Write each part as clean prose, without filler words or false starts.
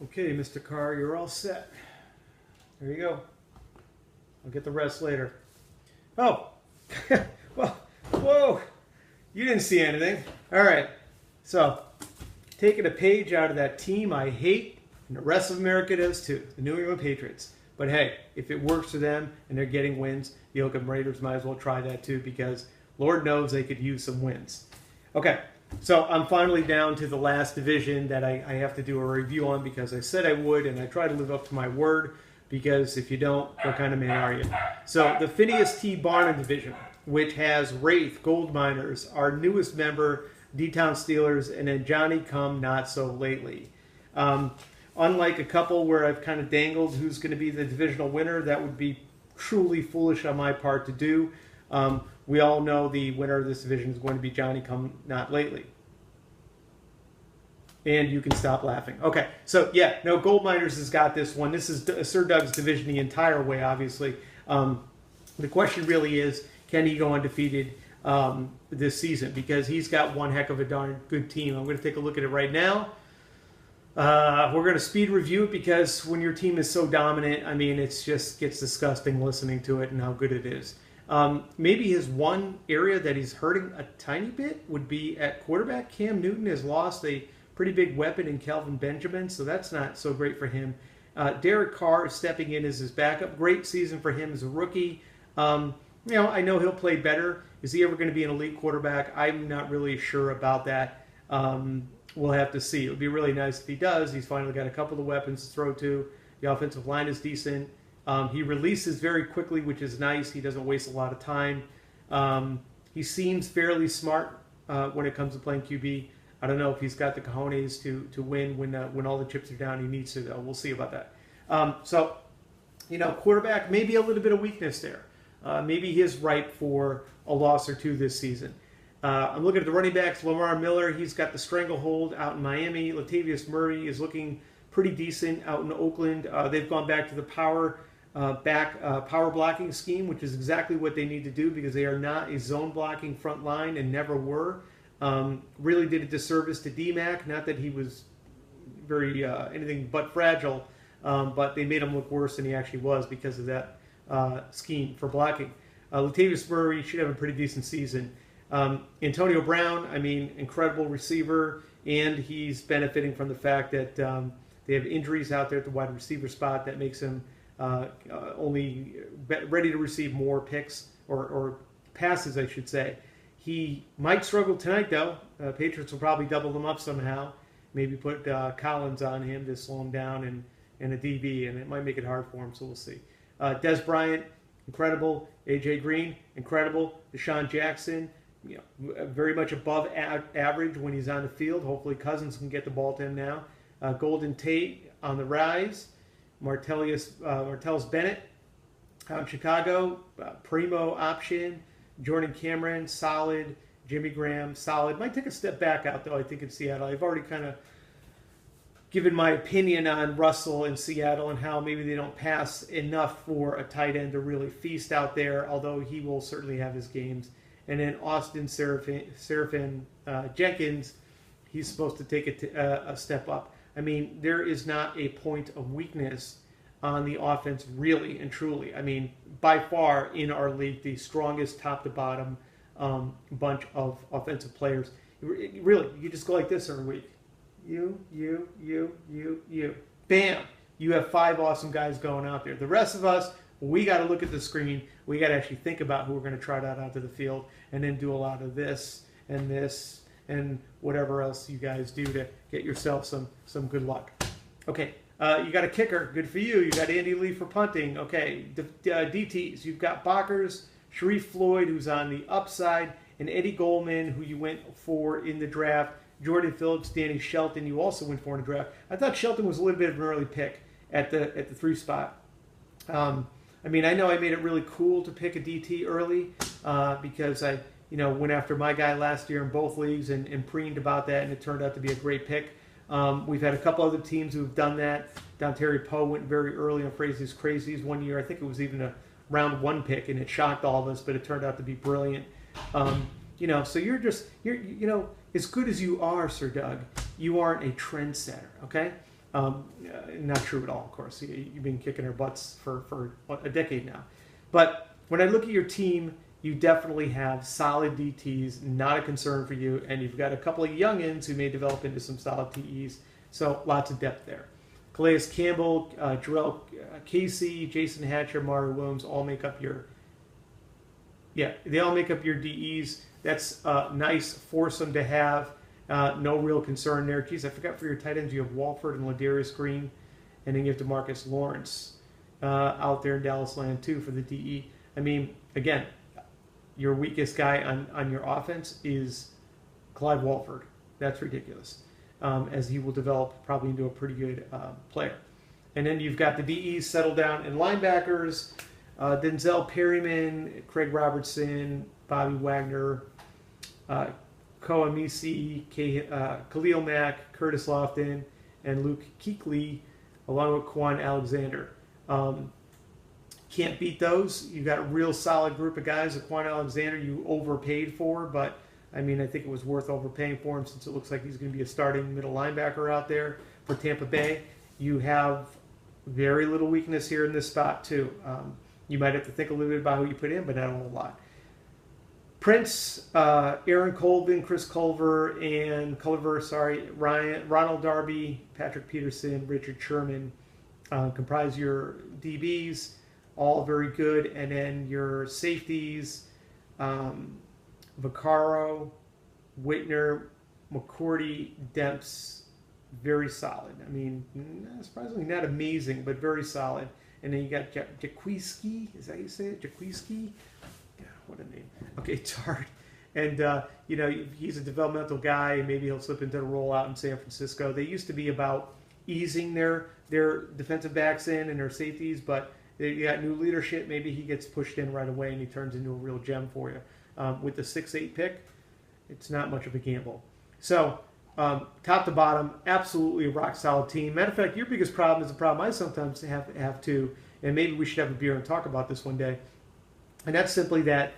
Okay, Mr. Carr, you're all set. There you go. I'll get the rest later. Oh, well, whoa, you didn't see anything. All right, so taking a page out of that team I hate, and the rest of America does too, the New England Patriots. But hey, if it works for them and they're getting wins, the Oakland Raiders might as well try that too, because Lord knows they could use some wins. Okay, so I'm finally down to the last division that I have to do a review on, because I said I would, and I try to live up to my word, because if you don't, what kind of man are you? So the Phineas T. Barnum Division, which has Wraith, Gold Miners, our newest member, D-Town Steelers, and then Johnny Come Not So Lately. Unlike a couple where I've kind of dangled who's going to be the divisional winner, that would be truly foolish on my part to do. We all know the winner of this division is going to be Johnny Come Not Lately. And you can stop laughing. Okay, so yeah, no, Gold Miners has got this one. This is Sir Doug's division the entire way, obviously. The question really is, can he go undefeated this season? Because he's got one heck of a darn good team. I'm going to take a look at it right now. We're going to speed review it, because when your team is so dominant, I mean, it just gets disgusting listening to it and how good it is. Maybe his one area that he's hurting a tiny bit would be at quarterback. Cam Newton has lost a pretty big weapon in Kelvin Benjamin, so that's not so great for him. Derek Carr is stepping in as his backup. Great season for him as a rookie. I know he'll play better. Is he ever going to be an elite quarterback? I'm not really sure about that. We'll have to see. It would be really nice if he does. He's finally got a couple of weapons to throw to. The offensive line is decent. He releases very quickly, which is nice. He doesn't waste a lot of time. He seems fairly smart when it comes to playing QB. I don't know if he's got the cojones to win when all the chips are down. He needs to, though. We'll see about that. Quarterback, maybe a little bit of weakness there. Maybe he is ripe for a loss or two this season. I'm looking at the running backs. Lamar Miller, he's got the stranglehold out in Miami. Latavius Murray is looking pretty decent out in Oakland. They've gone back to the power blocking scheme, which is exactly what they need to do, because they are not a zone blocking front line and never were. Really did a disservice to D-Mac. Not that he was very anything but fragile, but they made him look worse than he actually was because of that scheme for blocking. Latavius Murray should have a pretty decent season. Antonio Brown, I mean, incredible receiver, and he's benefiting from the fact that they have injuries out there at the wide receiver spot that makes him only ready to receive more picks or passes, I should say. He might struggle tonight, though. Patriots will probably double them up somehow. Maybe put Collins on him to slow him down and a DB, and it might make it hard for him, so we'll see. Des Bryant, incredible. A.J. Green, incredible. Deshaun Jackson, very much above average when he's on the field. Hopefully Cousins can get the ball to him now. Golden Tate on the rise. Martellus Bennett out in Chicago, primo option. Jordan Cameron, solid. Jimmy Graham, solid. Might take a step back out, though, I think, in Seattle. I've already kind of given my opinion on Russell in Seattle and how maybe they don't pass enough for a tight end to really feast out there, although he will certainly have his games. And then Austin Seraphin Jenkins, he's supposed to take a step up. I mean, there is not a point of weakness on the offense, really and truly. I mean, by far in our league, the strongest top to bottom bunch of offensive players. Really, you just go like this every week. You. Bam! You have 5 awesome guys going out there. The rest of us, we got to look at the screen. We got to actually think about who we're going to trot out onto the field, and then do a lot of this and whatever else you guys do to get yourself some good luck. Okay, you got a kicker. Good for you. You got Andy Lee for punting. Okay, the DTs. You've got Bachers, Sharif Floyd, who's on the upside, and Eddie Goldman, who you went for in the draft. Jordan Phillips, Danny Shelton, you also went for in the draft. I thought Shelton was a little bit of an early pick at the 3 spot. I mean, I know I made it really cool to pick a DT early because I, went after my guy last year in both leagues and preened about that, and it turned out to be a great pick. We've had a couple other teams who've done that. Dontari Poe went very early on Frazier's Crazies one year. I think it was even a round 1 pick, and it shocked all of us, but it turned out to be brilliant. So you're as good as you are, Sir Doug, you aren't a trendsetter, okay? Not true at all, of course. You've been kicking our butts for a decade now. But when I look at your team, you definitely have solid DTs, not a concern for you, and you've got a couple of youngins who may develop into some solid TEs, so lots of depth there. Calais Campbell, Jarrell Casey, Jason Hatcher, Mario Williams all make up your they all make up your DEs. That's nice foursome to have. No real concern there. Geez, I forgot for your tight ends you have Walford and Ladarius Green, and then you have DeMarcus Lawrence out there in Dallas land too for the DE. I mean, again, your weakest guy on your offense is Clyde Walford. That's ridiculous, as he will develop probably into a pretty good player. And then you've got the DEs settled down in linebackers. Denzel Perryman, Craig Robertson, Bobby Wagner, Koa Misi, Khalil Mack, Curtis Lofton, and Luke Kuechly, along with Quan Alexander. Can't beat those. You got a real solid group of guys. Quan Alexander you overpaid for, but I mean I think it was worth overpaying for him since it looks like he's going to be a starting middle linebacker out there for Tampa Bay. You have very little weakness here in this spot too. You might have to think a little bit about who you put in, but not a whole lot. Prince, Aaron Colvin, Chris Ronald Darby, Patrick Peterson, Richard Sherman comprise your DBs, all very good. And then your safeties, Vaccaro, Whitner, McCourty, Demps, very solid. I mean, surprisingly not amazing, but very solid. And then you got Jaquiski, is that how you say it? Jaquiski? Yeah, what a name. Okay, it's hard. And, he's a developmental guy. Maybe he'll slip into the role out in San Francisco. They used to be about easing their defensive backs in and their safeties, but they got new leadership. Maybe he gets pushed in right away and he turns into a real gem for you. With the 6'8" pick, it's not much of a gamble. So, top to bottom, absolutely a rock-solid team. Matter of fact, your biggest problem is a problem I sometimes have too, and maybe we should have a beer and talk about this one day. And that's simply that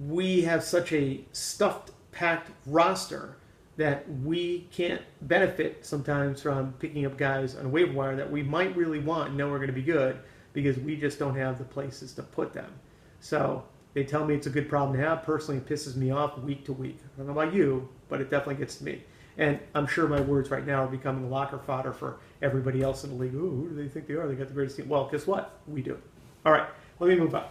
we have such a stuffed, packed roster that we can't benefit sometimes from picking up guys on a waiver wire that we might really want and know are going to be good because we just don't have the places to put them. So they tell me it's a good problem to have. Personally, it pisses me off week to week. I don't know about you, but it definitely gets to me. And I'm sure my words right now are becoming locker fodder for everybody else in the league. Ooh, who do they think they are? They got the greatest team. Well, guess what? We do. All right, let me move on.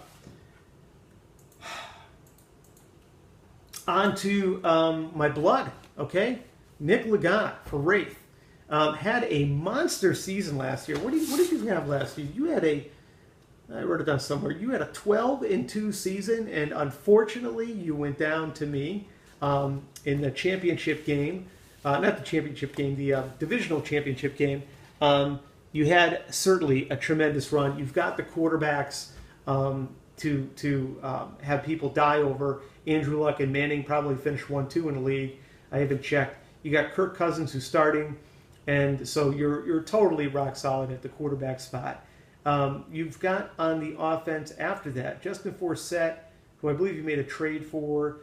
On to my blood, okay? Nick Ligon for Wraith. Had a monster season last year. What did you have last year? You had I wrote it down somewhere. You had a 12-2 season, and unfortunately, you went down to me in the championship game. Not the championship game, the divisional championship game. You had certainly a tremendous run. You've got the quarterbacks to have people die over. Andrew Luck and Manning probably finished 1-2 in the league. I haven't checked. You got Kirk Cousins who's starting, and so you're totally rock solid at the quarterback spot. You've got on the offense after that Justin Forsett, who I believe you made a trade for.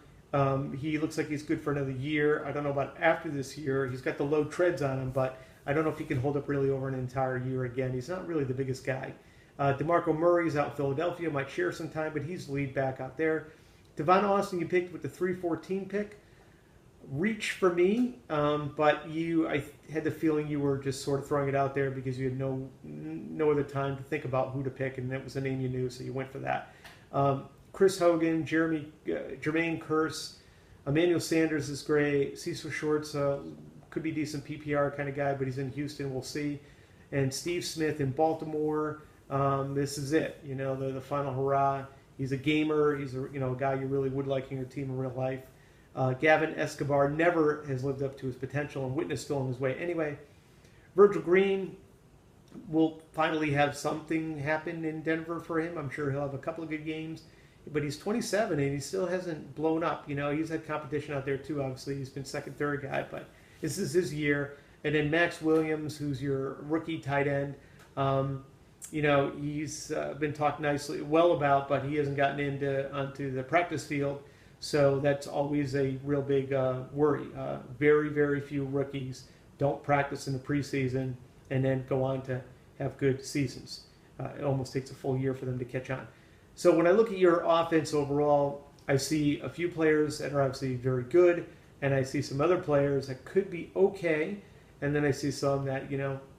He looks like he's good for another year. I don't know about after this year. He's got the low treads on him, but I don't know if he can hold up really over an entire year again. He's not really the biggest guy. DeMarco Murray's out in Philadelphia, might share some time, but he's the lead back out there. Devon Austin you picked with the 314 pick. Reach for me, but I had the feeling you were just sort of throwing it out there because you had no other time to think about who to pick, and that was a name you knew, so you went for that. Chris Hogan, Jermaine Kearse, Emmanuel Sanders is great. Cecil Shorts could be decent PPR kind of guy, but he's in Houston. We'll see. And Steve Smith in Baltimore. This is it. The final hurrah. He's a gamer. He's a guy you really would like in your team in real life. Gavin Escobar never has lived up to his potential, and Whitney's still on his way. Anyway, Virgil Green will finally have something happen in Denver for him. I'm sure he'll have a couple of good games. But he's 27 and he still hasn't blown up. He's had competition out there too. Obviously, he's been second, third guy, but this is his year. And then Max Williams, who's your rookie tight end. He's been talked well about, but he hasn't gotten onto the practice field. So that's always a real big worry. Very, very few rookies don't practice in the preseason. and then go on to have good seasons. It almost takes a full year for them to catch on. So when I look at your offense overall, I see a few players that are obviously very good, and I see some other players that could be okay, and then I see some that,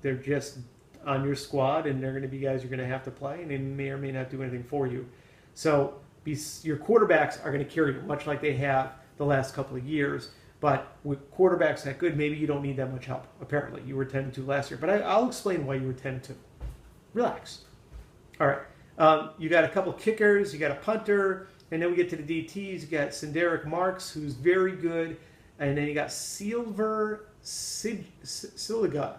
they're just on your squad, and they're going to be guys you're going to have to play, and they may or may not do anything for you. So your quarterbacks are going to carry you, much like they have the last couple of years. But with quarterbacks that good, maybe you don't need that much help. Apparently, you were 10-2 last year. But I'll explain why you were 10-2. Relax. All right. You got a couple kickers. You got a punter. And then we get to the DTs. You got Sinderic Marks, who's very good. And then you got Silver Siliga,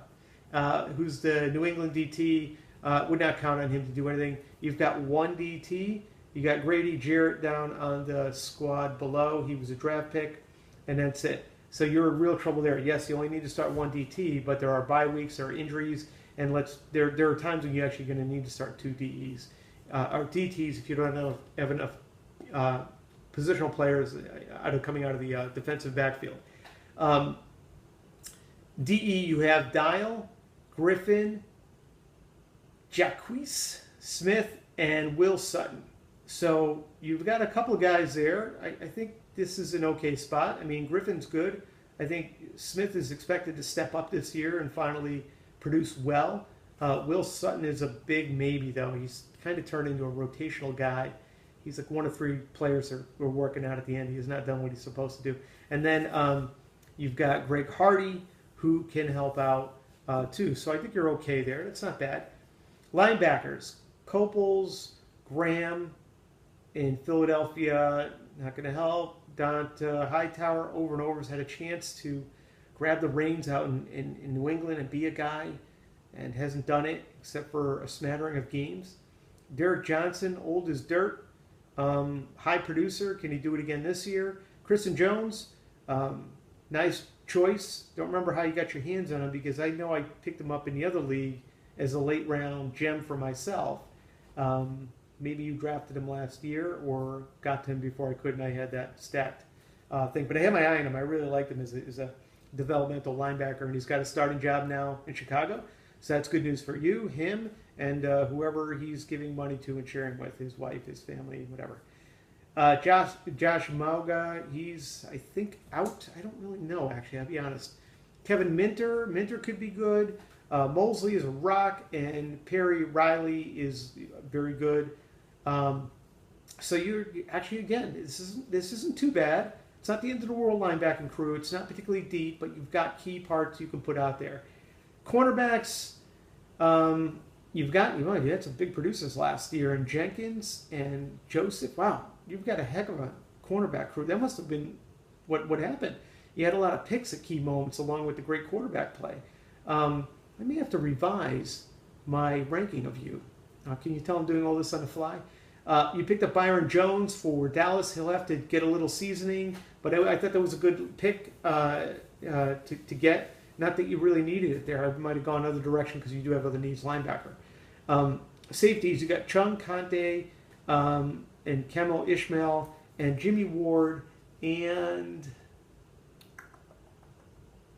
who's the New England DT. Would not count on him to do anything. You've got one DT. You got Grady Jarrett down on the squad below. He was a draft pick. And that's it. So you're in real trouble there. Yes, you only need to start one DT, but there are bye weeks, there are injuries, and there are times when you're actually going to need to start two DEs or DTs if you don't have enough positional players coming out of the defensive backfield. DE, you have Dial, Griffin, Jacquees Smith, and Will Sutton. So you've got a couple of guys there. I think this is an okay spot. I mean, Griffin's good. I think Smith is expected to step up this year and finally produce well. Will Sutton is a big maybe, though. He's kind of turned into a rotational guy. He's like one of three players that we're working out at the end. He has not done what he's supposed to do. And then you've got Greg Hardy, who can help out too. So I think you're okay there. That's not bad. Linebackers, Copels, Graham in Philadelphia, not going to help. Hightower over and over has had a chance to grab the reins out in New England and be a guy, and hasn't done it except for a smattering of games. Derek Johnson, old as dirt, high producer. Can he do it again this year? Kristen Jones, nice choice. Don't remember how you got your hands on him, because I know I picked him up in the other league as a late round gem for myself. Maybe you drafted him last year or got to him before I could, and I had that stacked thing. But I had my eye on him. I really liked him as a developmental linebacker, and he's got a starting job now in Chicago. So that's good news for you, him, and whoever he's giving money to and sharing with, his wife, his family, whatever. Josh Mauga, he's, I think, out. I don't really know, actually, I'll be honest. Kevin Minter could be good. Mosley is a rock, and Perry Riley is very good. So you're actually, again, this isn't too bad. It's not the end of the world linebacking crew. It's not particularly deep, but you've got key parts you can put out there. Cornerbacks, you had some big producers last year, and Jenkins and Joseph. Wow, you've got a heck of a cornerback crew. That must have been what happened. You had a lot of picks at key moments along with the great quarterback play. I may have to revise my ranking of you. Can you tell I'm doing all this on the fly? You picked up Byron Jones for Dallas. He'll have to get a little seasoning, but I thought that was a good pick to get. Not that you really needed it there. I might have gone another direction because you do have other needs linebacker. Safeties, you got Chung Conte and Kemo Ishmael and Jimmy Ward and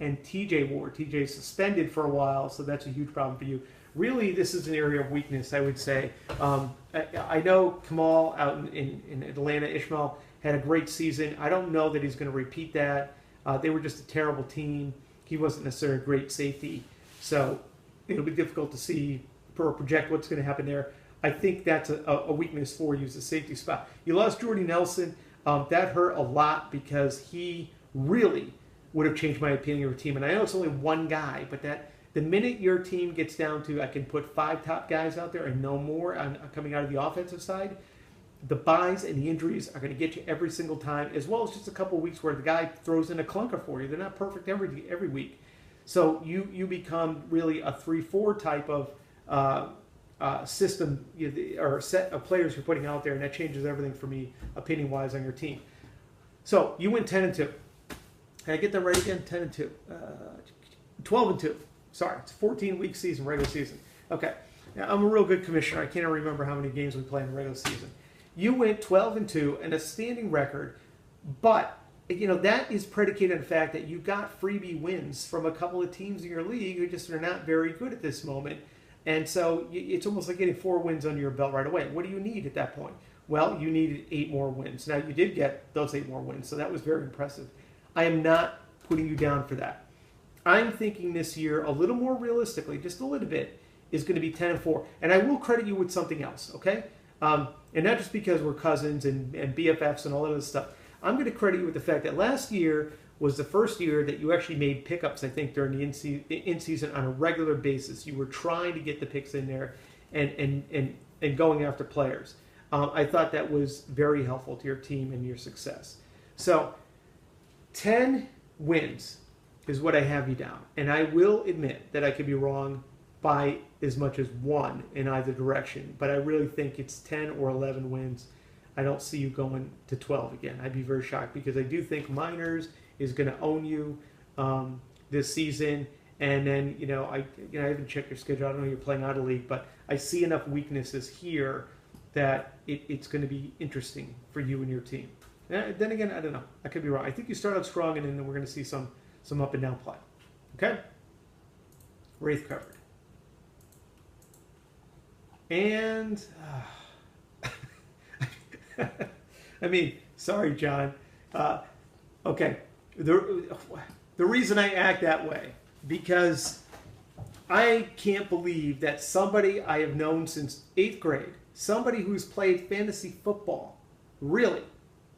TJ Ward. TJ suspended for a while, so that's a huge problem for you. Really, this is an area of weakness, I would say. I know Kamal out in Atlanta, Ishmael, had a great season. I don't know that he's going to repeat that. They were just a terrible team. He wasn't necessarily a great safety. So it'll be difficult to see or project what's going to happen there. I think that's a weakness for you as a safety spot. You lost Jordy Nelson. That hurt a lot because he really would have changed my opinion of your team. And I know it's only one guy, but the minute your team gets down to, I can put 5 top guys out there and no more coming out of the offensive side, the buys and the injuries are going to get you every single time, as well as just a couple of weeks where the guy throws in a clunker for you. They're not perfect every week. So you become really a 3-4 type of system or set of players you're putting out there, and that changes everything for me opinion-wise on your team. So you went 10-2. Can I get that right again? 10-2. 12-2. Sorry, it's a 14-week season, regular season. Okay. Now, I'm a real good commissioner. I can't even remember how many games we play in the regular season. You went 12-2 and a standing record, but that is predicated on the fact that you got freebie wins from a couple of teams in your league who just are not very good at this moment. And so it's almost like getting 4 wins under your belt right away. What do you need at that point? Well, you needed 8 more wins. Now, you did get those 8 more wins, so that was very impressive. I am not putting you down for that. I'm thinking this year, a little more realistically, just a little bit, is going to be 10-4. And I will credit you with something else, okay? And not just because we're cousins and BFFs and all of this stuff. I'm going to credit you with the fact that last year was the first year that you actually made pickups, I think, during the in-season on a regular basis. You were trying to get the picks in there and going after players. I thought that was very helpful to your team and your success. So 10 wins is what I have you down. And I will admit that I could be wrong by as much as 1 in either direction. But I really think it's 10 or 11 wins. I don't see you going to 12 again. I'd be very shocked because I do think Miners is going to own you this season. And then, I haven't checked your schedule. I don't know you're playing out of league, but I see enough weaknesses here that it's going to be interesting for you and your team. Then again, I don't know. I could be wrong. I think you start out strong, and then we're going to see some up and down play. Okay? Wraith covered. And, I mean, sorry, John. Okay. The reason I act that way, because I can't believe that somebody I have known since 8th grade, somebody who's played fantasy football, really,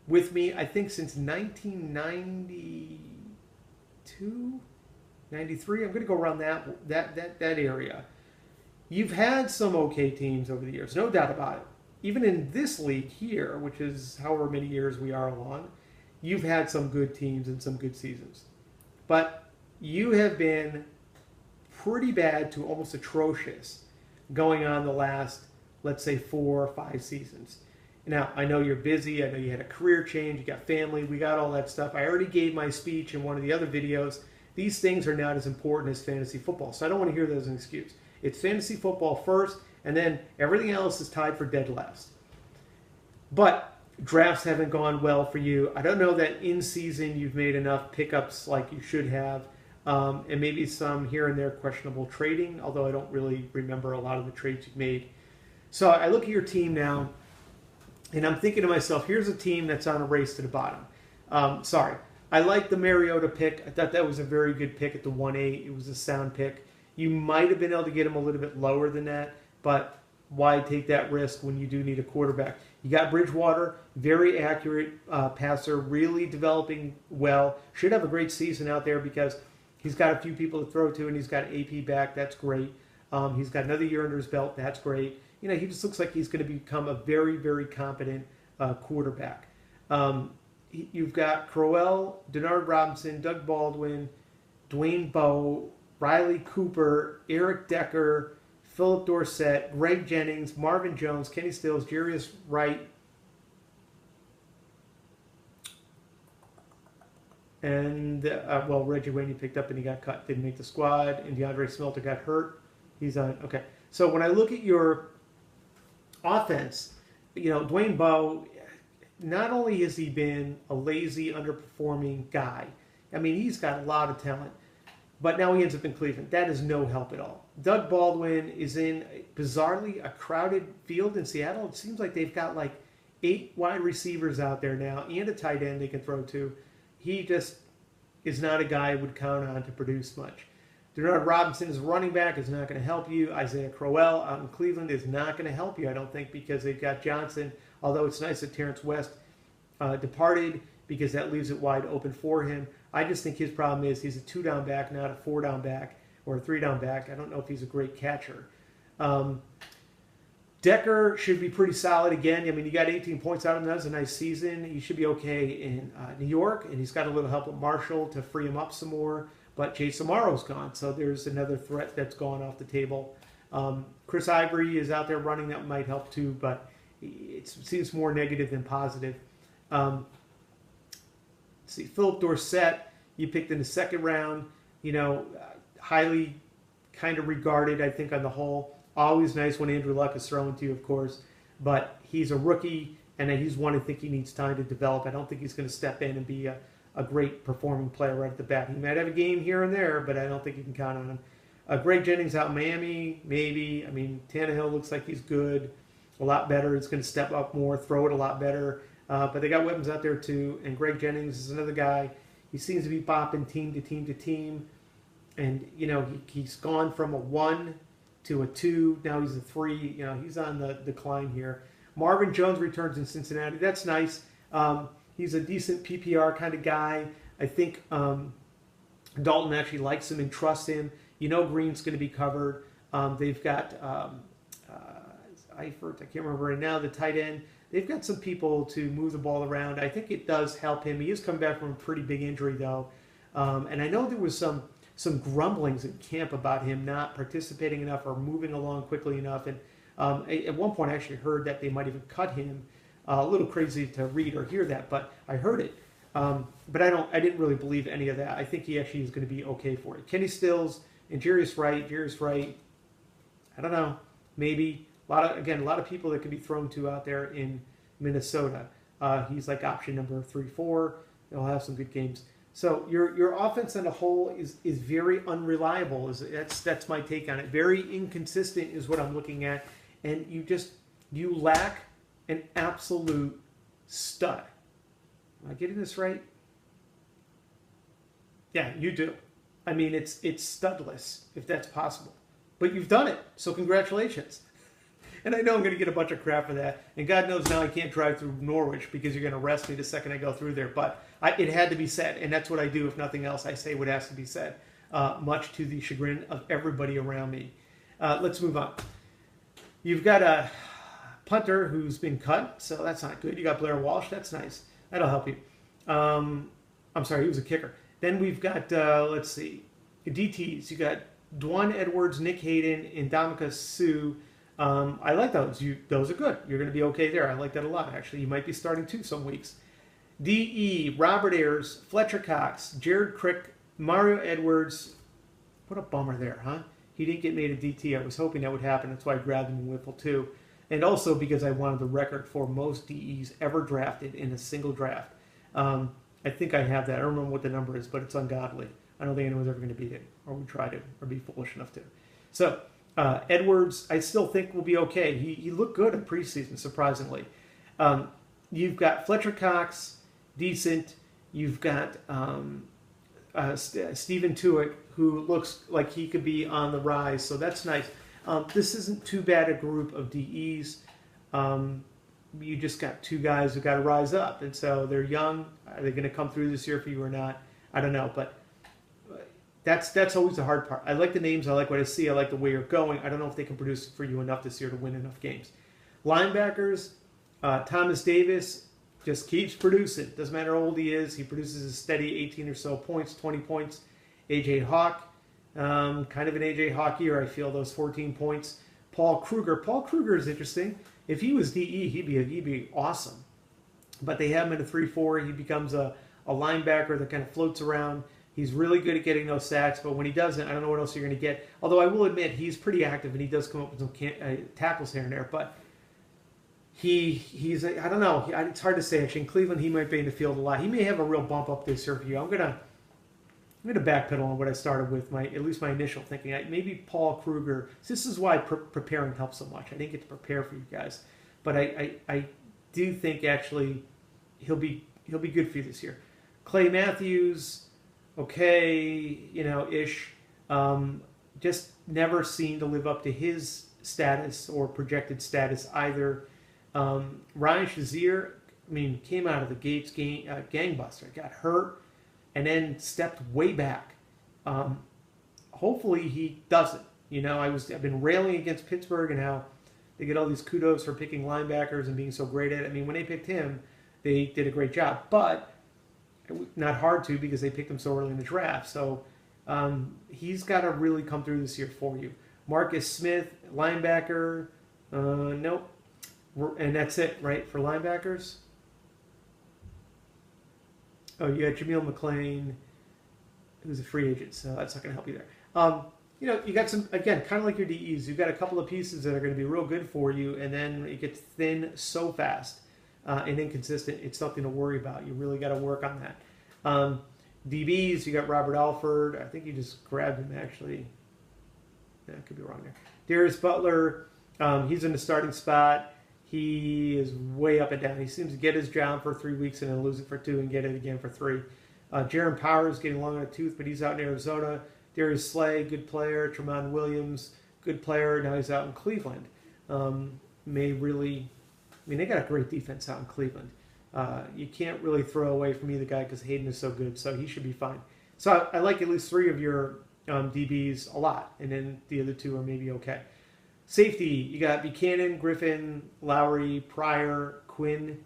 with me, I think since 1992, 93, I'm going to go around that area. You've had some okay teams over the years, no doubt about it. Even in this league here, which is however many years we are along, you've had some good teams and some good seasons. But you have been pretty bad to almost atrocious going on the last, let's say, 4 or 5 seasons. Now, I know you're busy. I know you had a career change. You got family. We got all that stuff. I already gave my speech in one of the other videos. These things are not as important as fantasy football, so I don't want to hear that as an excuse. It's fantasy football first, and then everything else is tied for dead last. But drafts haven't gone well for you. I don't know that in season you've made enough pickups like you should have, and maybe some here and there questionable trading, although I don't really remember a lot of the trades you've made. So I look at your team now, and I'm thinking to myself, here's a team that's on a race to the bottom. Sorry. I like the Mariota pick. I thought that was a very good pick at the 1-8. It was a sound pick. You might have been able to get him a little bit lower than that, but why take that risk when you do need a quarterback? You got Bridgewater, very accurate passer, really developing well. Should have a great season out there because he's got a few people to throw to, and he's got AP back. That's great. He's got another year under his belt. That's great. He just looks like he's going to become a very, very competent quarterback. You've got Crowell, Denard Robinson, Doug Baldwin, Dwayne Bowe, Riley Cooper, Eric Decker, Philip Dorsett, Greg Jennings, Marvin Jones, Kenny Stills, Jarius Wright, and, Reggie Wayne you picked up and he got cut, didn't make the squad, and DeAndre Smelter got hurt. He's on, okay. So when I look at your offense, Dwayne Bowe, not only has he been a lazy, underperforming guy, I mean, he's got a lot of talent, but now he ends up in Cleveland. That is no help at all. Doug Baldwin is in, bizarrely, a crowded field in Seattle. It seems like they've got like 8 wide receivers out there now and a tight end they can throw to. He just is not a guy I would count on to produce much. Denard Robinson is a running back, is not going to help you. Isaiah Crowell out in Cleveland is not going to help you, I don't think, because they've got Johnson, although it's nice that Terrence West departed because that leaves it wide open for him. I just think his problem is he's a 2-down back, not a 4-down back or a 3-down back. I don't know if he's a great catcher. Decker should be pretty solid again. I mean, he got 18 points out of him. That was a nice season. He should be okay in New York, and he's got a little help with Marshall to free him up some more. But Chase Amaro's gone, so there's another threat that's gone off the table. Chris Ivory is out there running. That might help too, but it seems more negative than positive. See, Philip Dorsett, you picked in the 2nd round. Highly kind of regarded, I think, on the whole. Always nice when Andrew Luck is thrown to you, of course. But he's a rookie, and he's one I think he needs time to develop. I don't think he's going to step in and be a a great performing player right at the bat. He might have a game here and there, but I don't think you can count on him. Greg Jennings out in Miami, maybe. I mean, Tannehill looks like he's good, a lot better. He's going to step up more, throw it a lot better. But they got weapons out there too. And Greg Jennings is another guy. He seems to be bopping team to team to team. And, you know, he's gone from a 1 to a 2. Now he's a 3. You know, he's on the decline here. Marvin Jones returns in Cincinnati. That's nice. He's a decent PPR kind of guy. I think Dalton actually likes him and trusts him. You know Green's going to be covered. They've got Eifert, I can't remember right now, the tight end. They've got some people to move the ball around. I think it does help him. He is coming back from a pretty big injury, though. And I know there was some grumblings in camp about him not participating enough or moving along quickly enough. And at one point, I actually heard that they might even cut him. A little crazy to read or hear that, but I heard it. But I didn't really believe any of that. I think he actually is going to be okay for it. Kenny Stills and Jarius Wright. I don't know. Maybe a lot of people that can be thrown to out there in Minnesota. He's like option number 3-4. They'll have some good games. So your offense on a whole is very unreliable. That's my take on it. Very inconsistent is what I'm looking at, and you lack an absolute stud. Am I getting this right? Yeah, you do. I mean, it's studless, if that's possible. But you've done it, so congratulations. And I know I'm going to get a bunch of crap for that. And God knows now I can't drive through Norwich because you're going to arrest me the second I go through there. But it had to be said, and that's what I do. If nothing else, I say what has to be said, much to the chagrin of everybody around me. Let's move on. You've got a punter who's been cut, so that's not good. You got Blair Walsh. That's nice. That'll help you. I'm sorry, he was a kicker. Then we've got, let's see, DTs. You got Dwan Edwards, Nick Hayden, and Ndamukong Suh. I like those. Those are good. You're going to be okay there. I like that a lot, actually. You might be starting 2 some weeks. DE, Robert Ayers, Fletcher Cox, Jared Crick, Mario Edwards. What a bummer there, huh? He didn't get made a DT. I was hoping that would happen. That's why I grabbed him in Whipple, too. And also because I wanted the record for most DEs ever drafted in a single draft. I think I have that. I don't remember what the number is, but it's ungodly. I don't think anyone's ever going to beat it, or would try to, or be foolish enough to. So, Edwards, I still think will be okay. He looked good in preseason, surprisingly. You've got Fletcher Cox, decent. You've got Stephen Tuitt, who looks like he could be on the rise, so that's nice. This isn't too bad a group of DEs. You just got 2 guys who got to rise up, and so they're young. Are they going to come through this year for you or not? I don't know, but that's always the hard part. I like the names. I like what I see. I like the way you're going. I don't know if they can produce for you enough this year to win enough games. Linebackers, Thomas Davis just keeps producing. Doesn't matter how old he is. He produces a steady 18 or so points, 20 points. A.J. Hawk, kind of an A.J. Hawk year, I feel, those 14 points. Paul Kruger is interesting. If he was DE, he'd be awesome. But they have him at a 3-4. He becomes a linebacker that kind of floats around. He's really good at getting those sacks, but when he doesn't, I don't know what else you're going to get. Although I will admit, he's pretty active, and he does come up with some tackles here and there. But he's I don't know. It's hard to say, actually. In Cleveland, he might be in the field a lot. He may have a real bump up this year for you. I'm going to backpedal on what I started with, at least my initial thinking. Maybe Paul Kruger. This is why preparing helps so much. I didn't get to prepare for you guys. But I do think, actually, he'll be good for you this year. Clay Matthews, okay, ish. Just never seemed to live up to his status or projected status either. Ryan Shazier, came out of the gates gangbuster. Got hurt and then stepped way back. Hopefully he doesn't. I've been railing against Pittsburgh and how they get all these kudos for picking linebackers and being so great at it. When they picked him, they did a great job. But not hard to, because they picked him so early in the draft. So he's got to really come through this year for you. Marcus Smith, linebacker, nope. And that's it, right, for linebackers? Oh, you got Jameel McClain, who's a free agent, so that's not going to help you there. You got some, again, kind of like your DEs. You've got a couple of pieces that are going to be real good for you, and then it gets thin so fast and inconsistent. It's something to worry about. You really got to work on that. DBs, you got Robert Alford. I think you just grabbed him, actually. Yeah, I could be wrong there. Darius Butler, he's in the starting spot. He is way up and down. He seems to get his job for 3 weeks and then lose it for 2 and get it again for 3. Jaron Powers getting long on a tooth, but he's out in Arizona. Darius Slay, good player. Tremont Williams, good player. Now he's out in Cleveland. They got a great defense out in Cleveland. You can't really throw away from either guy because Hayden is so good, so he should be fine. So I like at least 3 of your DBs a lot, and then the other 2 are maybe okay. Safety, you got Buchanan, Griffin, Lowry, Pryor, Quinn,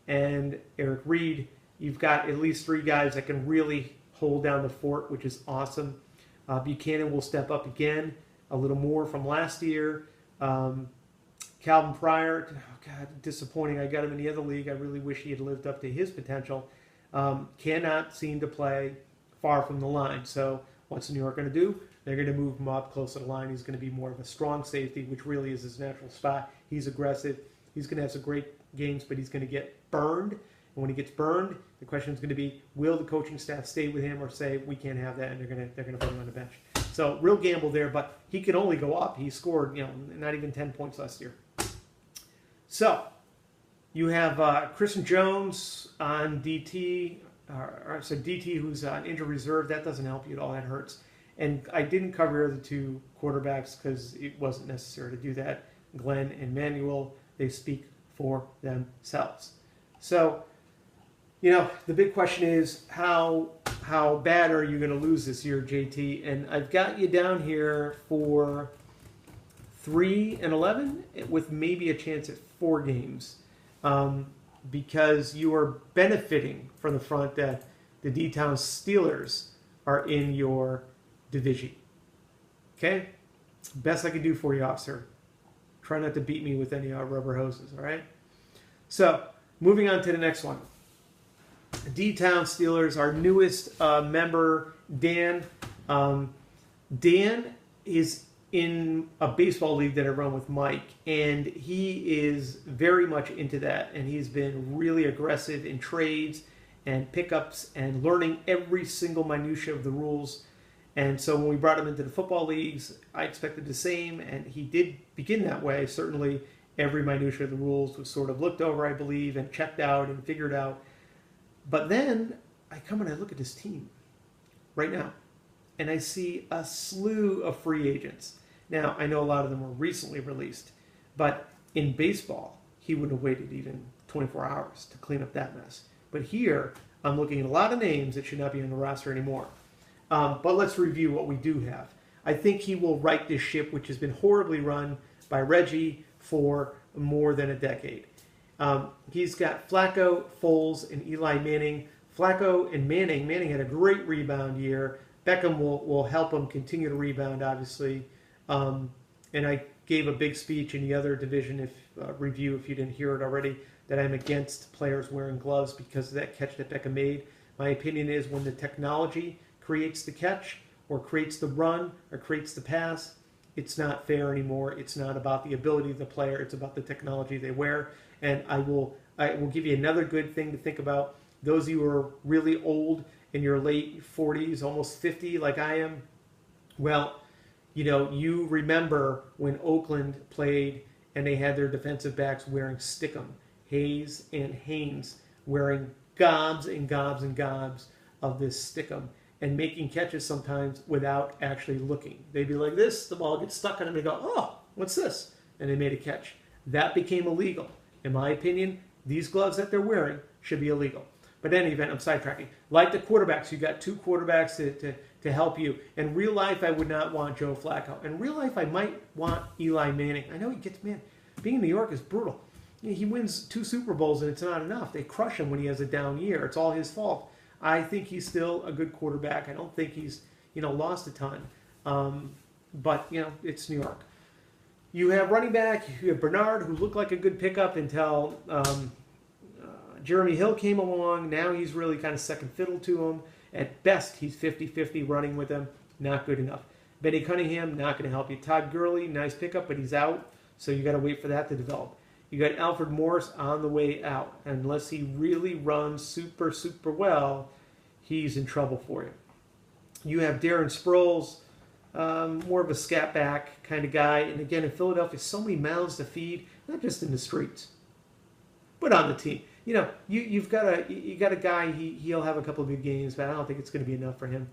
and Eric Reed. You've got at least 3 guys that can really hold down the fort, which is awesome. Buchanan will step up again, a little more from last year. Calvin Pryor, oh God, disappointing. I got him in the other league. I really wish he had lived up to his potential. Cannot seem to play far from the line. So what's New York going to do? They're going to move him up close to the line. He's going to be more of a strong safety, which really is his natural spot. He's aggressive. He's going to have some great games, but he's going to get burned. And when he gets burned, the question is going to be, will the coaching staff stay with him or say, we can't have that, and they're going to put him on the bench. So real gamble there, but he can only go up. He scored, not even 10 points last year. So you have Christian Jones on DT, DT who's on injured reserve. That doesn't help you at all. That hurts. And I didn't cover the 2 quarterbacks because it wasn't necessary to do that. Glenn and Manuel, they speak for themselves. So, the big question is how bad are you going to lose this year, JT? And I've got you down here for 3-11 with maybe a chance at 4 games because you are benefiting from the front that the D-Town Steelers are in your division. Okay? Best I can do for you, officer. Try not to beat me with any rubber hoses, all right? So, moving on to the next one. D-Town Steelers, our newest member, Dan. Dan is in a baseball league that I run with Mike, and he is very much into that, and he's been really aggressive in trades and pickups and learning every single minutia of the rules. And so when we brought him into the football leagues, I expected the same, and he did begin that way. Certainly every minutia of the rules was sort of looked over, I believe, and checked out and figured out. But then I come and I look at this team right now, and I see a slew of free agents. Now, I know a lot of them were recently released, but in baseball, he wouldn't have waited even 24 hours to clean up that mess. But here, I'm looking at a lot of names that should not be on the roster anymore. But let's review what we do have. I think he will right this ship, which has been horribly run by Reggie for more than a decade. He's got Flacco, Foles, and Eli Manning. Flacco and Manning had a great rebound year. Beckham will help him continue to rebound, obviously. And I gave a big speech in the other division review, if you didn't hear it already, that I'm against players wearing gloves because of that catch that Beckham made. My opinion is when the technology creates the catch or creates the run or creates the pass, it's not fair anymore. It's not about the ability of the player. It's about the technology they wear. And I will give you another good thing to think about. Those of you who are really old, in your late 40s, almost 50 like I am, well, you remember when Oakland played and they had their defensive backs wearing stickum, Hayes and Haynes wearing gobs and gobs and gobs of this stickum and making catches sometimes without actually looking. They'd be like this, the ball gets stuck on them, and they go, oh, what's this? And they made a catch. That became illegal. In my opinion, these gloves that they're wearing should be illegal. But in any event, I'm sidetracking. Like the quarterbacks, you got 2 quarterbacks to help you. In real life, I would not want Joe Flacco. In real life, I might want Eli Manning. I know he gets, being in New York is brutal. He wins 2 Super Bowls and it's not enough. They crush him when he has a down year. It's all his fault. I think he's still a good quarterback. I don't think he's, lost a ton. But, it's New York. You have running back. You have Bernard, who looked like a good pickup until Jeremy Hill came along. Now he's really kind of second fiddle to him. At best, he's 50-50 running with him. Not good enough. Benny Cunningham, not going to help you. Todd Gurley, nice pickup, but he's out. So you got to wait for that to develop. You got Alfred Morris on the way out. Unless he really runs super, super well, he's in trouble for you. You have Darren Sproles, more of a scat back kind of guy. And again, in Philadelphia, so many mouths to feed, not just in the streets, but on the team. You know, you got a guy. He'll have a couple of good games, but I don't think it's going to be enough for him.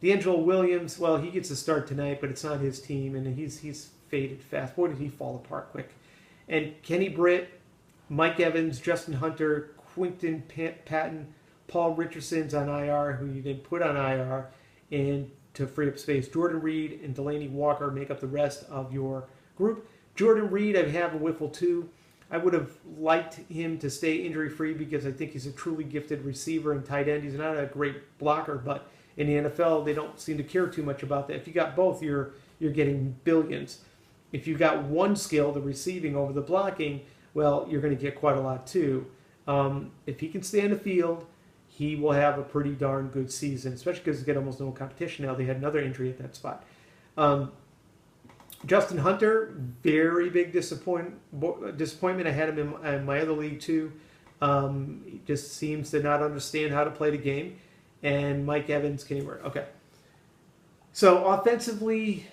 D'Angelo Williams, well, he gets a start tonight, but it's not his team, and he's faded fast. Boy, did he fall apart quick. And Kenny Britt, Mike Evans, Justin Hunter, Quinton Patton, Paul Richardson's on IR, who you didn't put on IR, and to free up space, Jordan Reed and Delaney Walker make up the rest of your group. Jordan Reed, I have a whiffle too. I would have liked him to stay injury-free because I think he's a truly gifted receiver and tight end. He's not a great blocker, but in the NFL, they don't seem to care too much about that. If you got both, you're getting billions. If you got one skill, the receiving over the blocking, well, you're going to get quite a lot too. If he can stay on the field, he will have a pretty darn good season, especially because he's got almost no competition now. They had another injury at that spot. Justin Hunter, very big disappointment. I had him in my other league too. He just seems to not understand how to play the game. And Mike Evans, Kenny Britt. Okay. So offensively,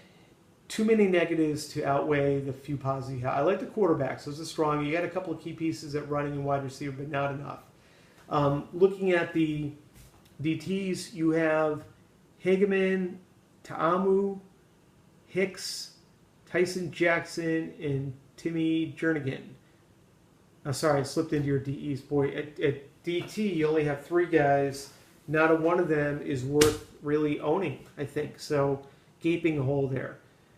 too many negatives to outweigh the few positives. I like the quarterbacks. Those are strong. You got a couple of key pieces at running and wide receiver, but not enough. Looking at the DTs, you have Hageman, Ta'amu, Hicks, Tyson Jackson, and Timmy Jernigan. Sorry, I slipped into your DEs. Boy, at DT, you only have 3 guys. Not a one of them is worth really owning, I think. So, gaping hole there.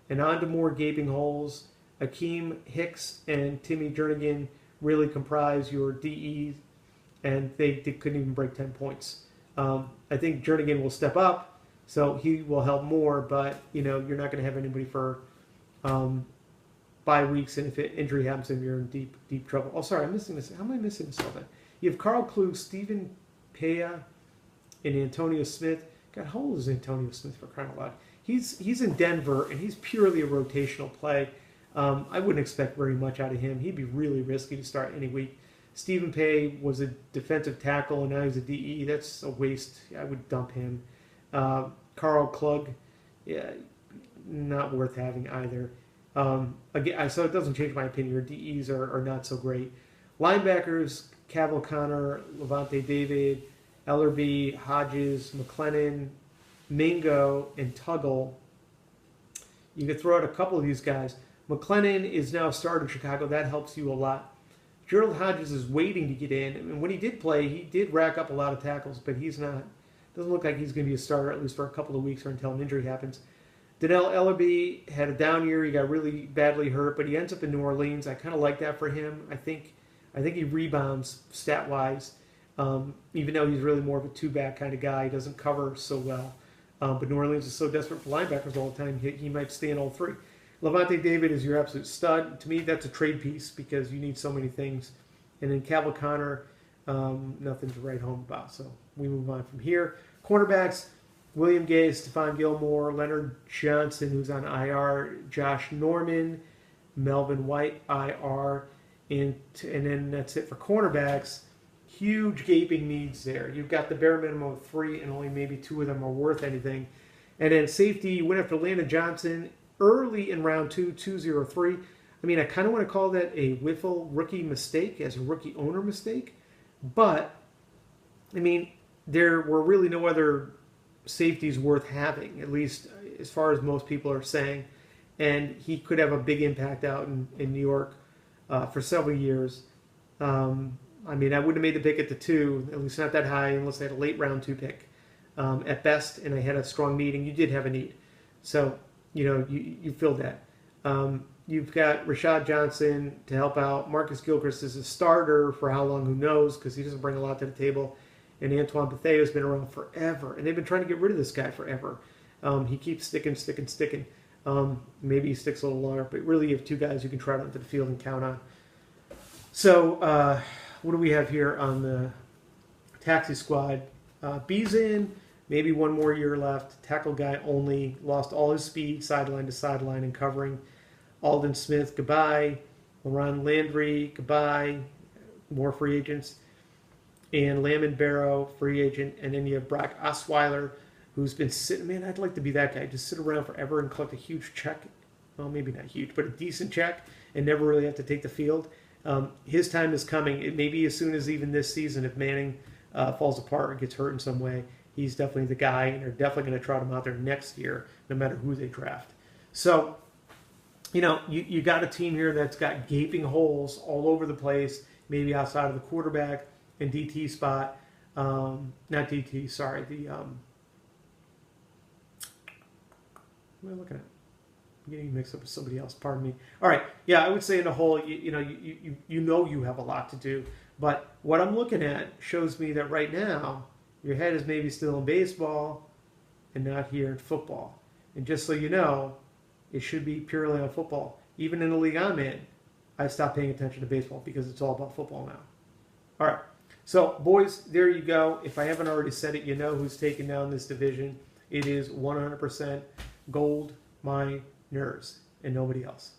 And on to more gaping holes. Akeem Hicks and Timmy Jernigan really comprise your DEs, and they couldn't even break 10 points. I think Jernigan will step up, so he will help more, but you know you're not going to have anybody for bye weeks, and if an injury happens to him, you're in deep trouble. Oh, sorry, I'm missing this. How am I missing this all then? You have Carl Klug, Stephen Pea, and Antonio Smith. God, how old is Antonio Smith, for crying out loud? He's in Denver, and he's purely a rotational play. I wouldn't expect very much out of him. He'd be really risky to start any week. Stephen Pay was a defensive tackle, and now he's a DE. That's a waste. I would dump him. Carl Klug, yeah, not worth having either. Again, so it doesn't change my opinion. Your DEs are not so great. Linebackers, Cavill Connor, Levante David, Ellerby, Hodges, McLennan, Mingo, and Tuggle. You could throw out a couple of these guys. McLennan is now a starter in Chicago. That helps you a lot. Gerald Hodges is waiting to get in. And when he did play, he did rack up a lot of tackles, but he's not. Doesn't look like he's going to be a starter, at least for a couple of weeks or until an injury happens. Donnell Ellerby had a down year. He got really badly hurt, but he ends up in New Orleans. I kind of like that for him. I think he rebounds stat-wise, even though he's really more of a two-back kind of guy. He doesn't cover so well. But New Orleans is so desperate for linebackers all the time, he might stay in all 3. Levante David is your absolute stud. To me, that's a trade piece because you need so many things. And then Cavill Connor, nothing to write home about. So we move on from here. Cornerbacks, William Gay, Stephon Gilmore, Leonard Johnson, who's on IR, Josh Norman, Melvin White, IR, and then that's it for cornerbacks. Huge gaping needs there. You've got the bare minimum of 3, and only maybe 2 of them are worth anything. And then safety, you went after Landon Johnson early in round 2, 203. I mean, I kind of want to call that a whiffle rookie mistake as a rookie owner mistake. But, I mean, there were really no other safeties worth having, at least as far as most people are saying. And he could have a big impact out in New York for several years. I mean, I wouldn't have made the pick at the 2, at least not that high, unless I had a late round 2 pick at best, and I had a strong need, and you did have a need. So, you know, you filled that. You've got Rashad Johnson to help out. Marcus Gilchrist is a starter for how long, who knows, because he doesn't bring a lot to the table. And Antoine Bethea has been around forever, and they've been trying to get rid of this guy forever. He keeps sticking. Maybe he sticks a little longer, but really you have 2 guys you can trot onto the field and count on. So, what do we have here on the taxi squad? Beason, maybe 1 more year left. Tackle guy only. Lost all his speed, sideline to sideline and covering. Alden Smith, goodbye. LaRon Landry, goodbye. More free agents. and Lamon Barrow, free agent, and then you have Brock Osweiler, who's been sitting. Man, I'd like to be that guy. Just sit around forever and collect a huge check. Well, maybe not huge, but a decent check, and never really have to take the field. His time is coming. It may be as soon as even this season if Manning falls apart or gets hurt in some way. He's definitely the guy, and they're definitely going to trot him out there next year, no matter who they draft. So, you got a team here that's got gaping holes all over the place, maybe outside of the quarterback and DT spot. Not DT, sorry. What am I looking at? I'm getting mixed up with somebody else. Pardon me. All right. Yeah, I would say in a whole, you have a lot to do. But what I'm looking at shows me that right now, your head is maybe still in baseball and not here in football. And just so you know, it should be purely on football. Even in the league I'm in, I stopped paying attention to baseball because it's all about football now. All right. So, boys, there you go. If I haven't already said it, you know who's taking down this division. It is 100% gold, my nerves, and nobody else.